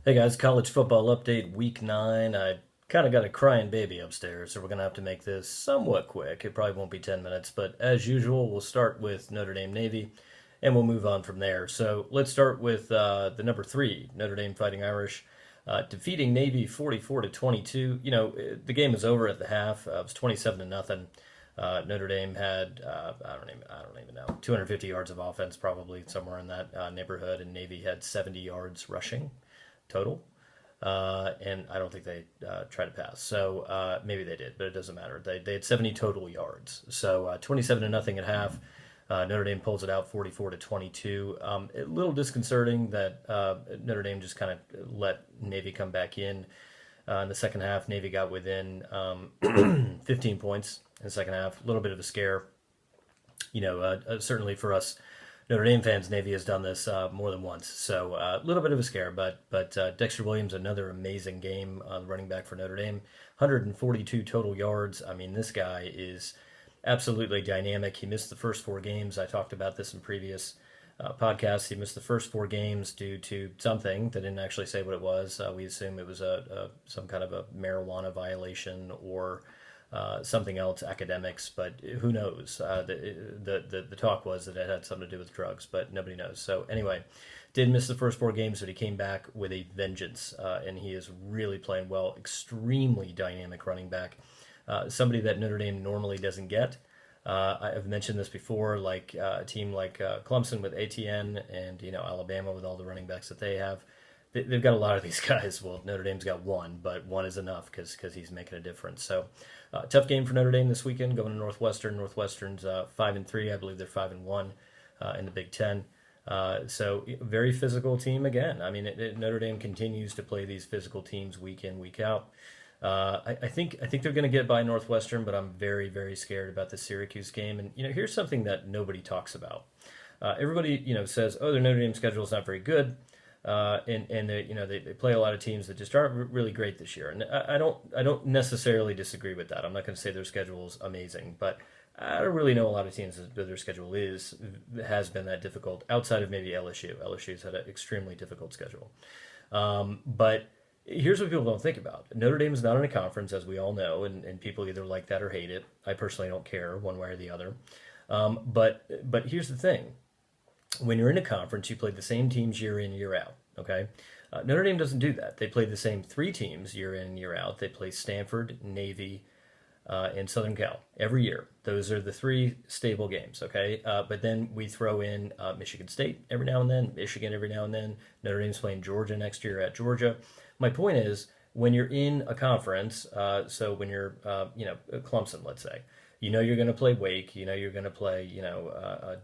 Hey guys, college football update week 9. I kind of got a crying baby upstairs, so we're going to have to make this somewhat quick. It probably won't be 10 minutes, but as usual, we'll start with Notre Dame Navy and we'll move on from there. So let's start with the number 3, Notre Dame Fighting Irish, defeating Navy 44 to 22. The game was over at the half. It was 27 to nothing. Notre Dame had I don't even know 250 yards of offense, probably somewhere in that neighborhood, and Navy had 70 yards rushing total. And I don't think they tried to pass. So maybe they did, but it doesn't matter. They had 70 total yards. So 27 to nothing at half. Notre Dame pulls it out 44 to 22. A little disconcerting that Notre Dame just kind of let Navy come back in the second half. Navy got within 15 points in the second half. A little bit of a scare. Certainly for us Notre Dame fans, Navy has done this more than once, so a little bit of a scare. But Dexter Williams, another amazing game, running back for Notre Dame, 142 total yards. I mean, this guy is absolutely dynamic. He missed the first 4 games. I talked about this in previous podcasts. He missed the first 4 games due to something. They didn't actually say what it was. We assume it was some kind of a marijuana violation or something else, academics, but who knows? The talk was that it had something to do with drugs, but nobody knows. So anyway, did miss the first 4 games, but he came back with a vengeance, and he is really playing well. Extremely dynamic running back, somebody that Notre Dame normally doesn't get. I've mentioned this before, like a team like Clemson with ATN and Alabama with all the running backs that they have. They've got a lot of these guys. Well, Notre Dame's got one, but one is enough because he's making a difference. So, tough game for Notre Dame this weekend, going to Northwestern. Northwestern's 5-3, I believe they're 5-1 in the Big Ten. So, very physical team again. I mean, Notre Dame continues to play these physical teams week in, week out. I think they're going to get by Northwestern, but I'm very, very scared about the Syracuse game. And here's something that nobody talks about. Everybody says, "Oh, their Notre Dame schedule is not very good." And they play a lot of teams that just aren't really great this year, and I don't necessarily disagree with that. I'm not going to say their schedule is amazing, but I don't really know a lot of teams that their schedule has been that difficult outside of maybe LSU. LSU's had an extremely difficult schedule, but here's what people don't think about: Notre Dame is not in a conference, as we all know, and people either like that or hate it. I personally don't care one way or the other, but here's the thing: when you're in a conference, you play the same teams year in, year out. Okay, Notre Dame doesn't do that. They play the same 3 teams year in, year out. They play Stanford, Navy, and Southern Cal every year. Those are the 3 stable games. Okay, but then we throw in Michigan State every now and then, Michigan every now and then. Notre Dame's playing Georgia next year at Georgia. My point is, when you're in a conference, so when you're Clemson, let's say, you're going to play Wake, you're going to play,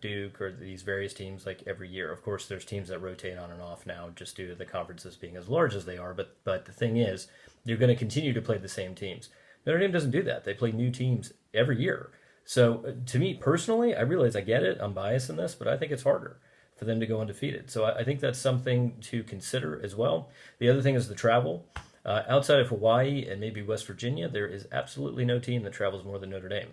Duke or these various teams like every year. Of course, there's teams that rotate on and off now just due to the conferences being as large as they are. But the thing is, you're going to continue to play the same teams. Notre Dame doesn't do that. They play new teams every year. So to me personally, I realize I get it. I'm biased in this, but I think it's harder for them to go undefeated. So I think that's something to consider as well. The other thing is the travel. Outside of Hawaii and maybe West Virginia, there is absolutely no team that travels more than Notre Dame.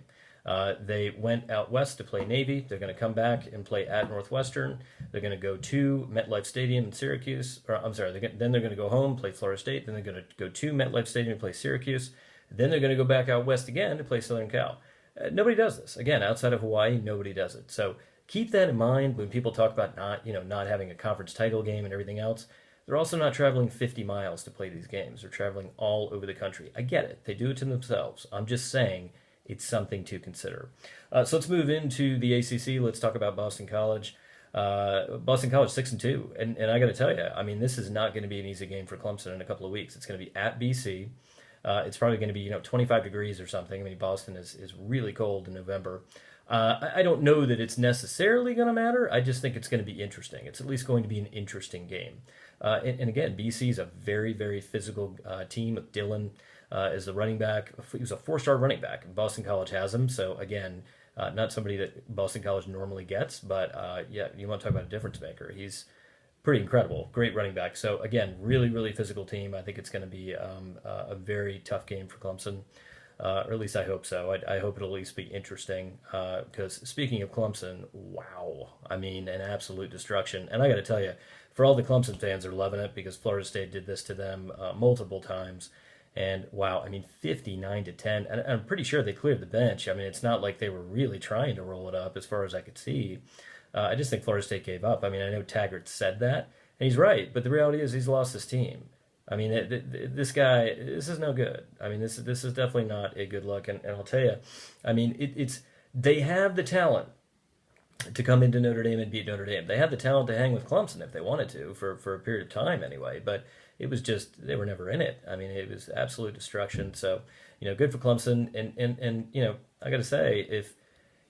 They went out west to play Navy. They're going to come back and play at Northwestern. They're going to go to MetLife Stadium in Syracuse. Then they're going to go home, play Florida State. Then they're going to go to MetLife Stadium and play Syracuse. Then they're going to go back out west again to play Southern Cal. Nobody does this. Again, outside of Hawaii, nobody does it. So keep that in mind when people talk about not having a conference title game and everything else. They're also not traveling 50 miles to play these games. They're traveling all over the country. I get it. They do it to themselves. I'm just saying it's something to consider. So let's move into the ACC. Let's talk about Boston College. Boston College 6-2, and I got to tell you, I mean, this is not going to be an easy game for Clemson in a couple of weeks. It's going to be at BC. It's probably going to be 25 degrees or something. I mean, Boston is really cold in November. I don't know that it's necessarily going to matter. I just think it's going to be interesting. It's at least going to be an interesting game. And again, BC is a very, very physical team with Dillon as the running back. He was a 4-star running back. Boston College has him. So again, not somebody that Boston College normally gets, but yeah, you want to talk about a difference maker. He's pretty incredible. Great running back. So again, really, really physical team. I think it's going to be a very tough game for Clemson. Or at least I hope so. I hope it'll at least be interesting. Because speaking of Clemson, wow, I mean, an absolute destruction. And I got to tell you, for all the Clemson fans are loving it because Florida State did this to them multiple times. And wow, I mean, 59-10, and I'm pretty sure they cleared the bench. I mean, it's not like they were really trying to roll it up, as far as I could see. I just think Florida State gave up. I mean, I know Taggart said that, and he's right. But the reality is, he's lost his team. I mean, this guy, this is no good. I mean, this is definitely not a good look. And I'll tell you, I mean, it's they have the talent to come into Notre Dame and beat Notre Dame. They had the talent to hang with Clemson if they wanted to for a period of time anyway. But it was just they were never in it. I mean, it was absolute destruction. So good for Clemson. And I got to say,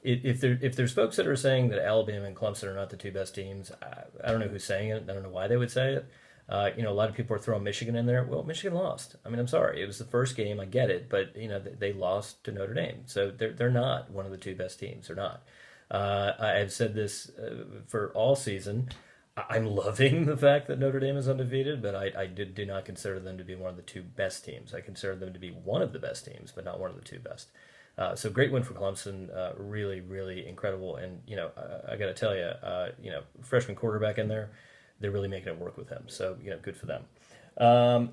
if there's folks that are saying that Alabama and Clemson are not the two best teams, I don't know who's saying it. I don't know why they would say it. A lot of people are throwing Michigan in there. Well, Michigan lost. I mean, I'm sorry. It was the first game. I get it. But, they lost to Notre Dame. So they're not one of the two best teams. They're not. I've said this for all season. I'm loving the fact that Notre Dame is undefeated, but I do not consider them to be one of the two best teams. I consider them to be one of the best teams, but not one of the two best. So great win for Clemson. Really, really incredible. And, I got to tell you, freshman quarterback in there, they're really making it work with him. So, good for them.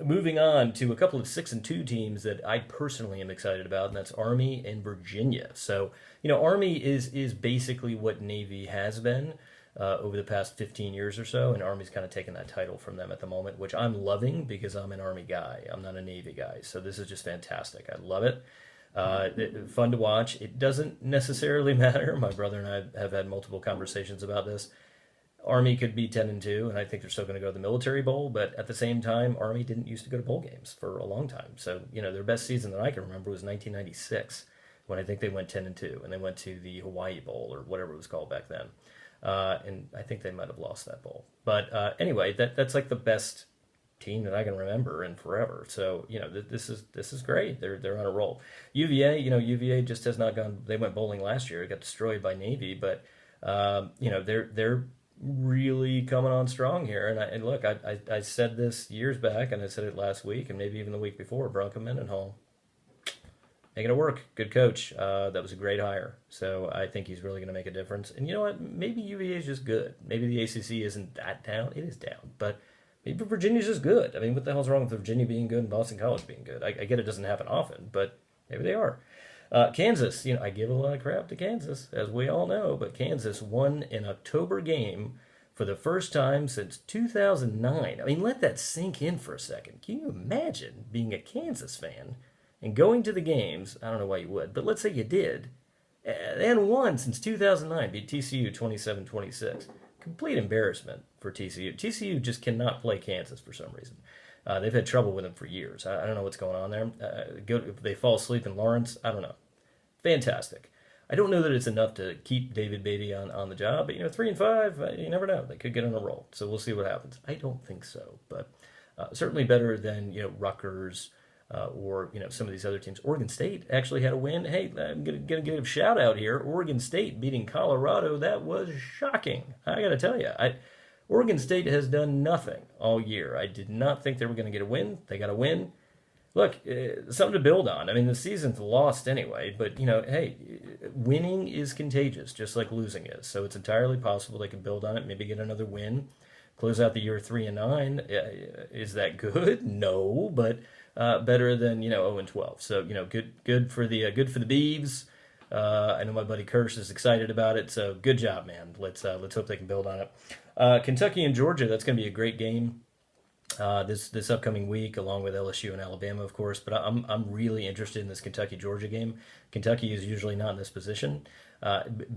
Moving on to a couple of 6-2 teams that I personally am excited about, and that's Army and Virginia. So, Army is basically what Navy has been over the past 15 years or so, and Army's kind of taken that title from them at the moment, which I'm loving because I'm an Army guy. I'm not a Navy guy, so this is just fantastic. I love it. Fun to watch. It doesn't necessarily matter. My brother and I have had multiple conversations about this. Army could be 10-2, and I think they're still going to go to the Military Bowl, but at the same time, Army didn't used to go to bowl games for a long time. So, their best season that I can remember was 1996, when I think they went 10-2, and they went to the Hawaii Bowl, or whatever it was called back then. And I think they might have lost that bowl. But anyway, that's like the best team that I can remember in forever. So, this is great. They're on a roll. UVA just has not gone. They went bowling last year. It got destroyed by Navy, but they're really coming on strong here. And look, I said this years back, and I said it last week, and maybe even the week before. Bronco Mendenhall making it work. Good coach. That was a great hire. So I think he's really going to make a difference. And you know what? Maybe UVA is just good. Maybe the ACC isn't that down. It is down, but maybe Virginia's just good. I mean, what the hell's wrong with Virginia being good and Boston College being good? I get it doesn't happen often, but maybe they are. Kansas, I give a lot of crap to Kansas, as we all know, but Kansas won an October game for the first time since 2009. I mean, let that sink in for a second. Can you imagine being a Kansas fan and going to the games? I don't know why you would, but let's say you did, and won since 2009, beat TCU 27-26. Complete embarrassment for TCU. TCU just cannot play Kansas for some reason. They've had trouble with them for years. I don't know what's going on there. If they fall asleep in Lawrence, I don't know. Fantastic. I don't know that it's enough to keep David Beatty on the job, but 3-5, you never know. They could get on a roll, so we'll see what happens. I don't think so, but certainly better than Rutgers or some of these other teams. Oregon State actually had a win. Hey, I'm gonna give a shout out here. Oregon State beating Colorado. That was shocking. I got to tell you, Oregon State has done nothing all year. I did not think they were going to get a win. They got a win. Look, something to build on. I mean, the season's lost anyway, but, hey, winning is contagious, just like losing is. So it's entirely possible they can build on it, maybe get another win, close out the year 3-9. Is that good? No, but better than, 0-12. So, good for the Beavs. I know my buddy Kirsch is excited about it, so good job, man. Let's hope they can build on it. Kentucky and Georgia, that's going to be a great game this upcoming week, along with LSU and Alabama, of course. But I'm really interested in this Kentucky-Georgia game. Kentucky is usually not in this position.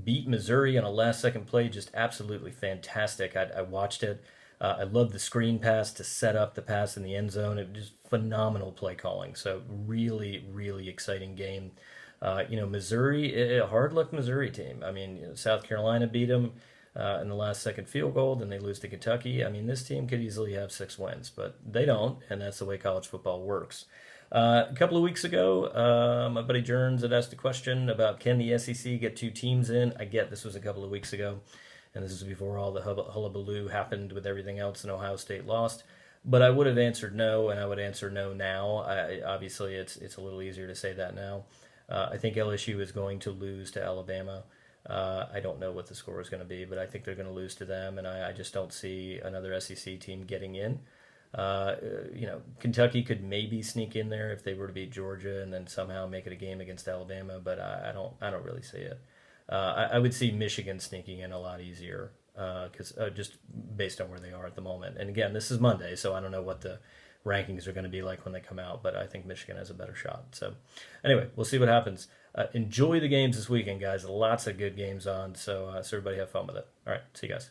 Beat Missouri on a last-second play, just absolutely fantastic. I watched it. I love the screen pass to set up the pass in the end zone. It was just phenomenal play calling. So really, really exciting game. Missouri, a hard luck Missouri team. I mean, South Carolina beat them in the last second field goal, then they lose to Kentucky. I mean, this team could easily have 6 wins, but they don't, and that's the way college football works. A couple of weeks ago, my buddy Jerns had asked a question about can the SEC get 2 teams in. I get this was a couple of weeks ago, and this is before all the hullabaloo happened with everything else and Ohio State lost. But I would have answered no, and I would answer no now. Obviously, it's a little easier to say that now. I think LSU is going to lose to Alabama. I don't know what the score is going to be, but I think they're going to lose to them, and I just don't see another SEC team getting in. Kentucky could maybe sneak in there if they were to beat Georgia and then somehow make it a game against Alabama, but I don't really see it. I would see Michigan sneaking in a lot easier because just based on where they are at the moment. And again, this is Monday, so I don't know what the rankings are going to be like when they come out, but I think Michigan has a better shot. So anyway, we'll see what happens. Enjoy the games this weekend, guys. Lots of good games on, so everybody have fun with it. All right, see you guys.